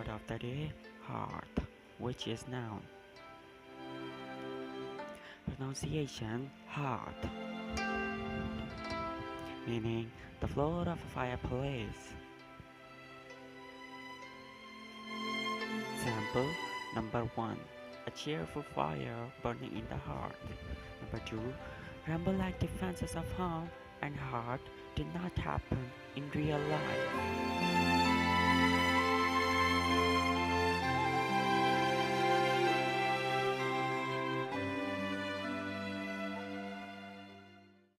of the day, heart, which is noun. Pronunciation heart, meaning the floor of a fireplace. Example number 1. A cheerful fire burning in the heart. Number 2. Rumble like defenses of home and heart did not happen in real life.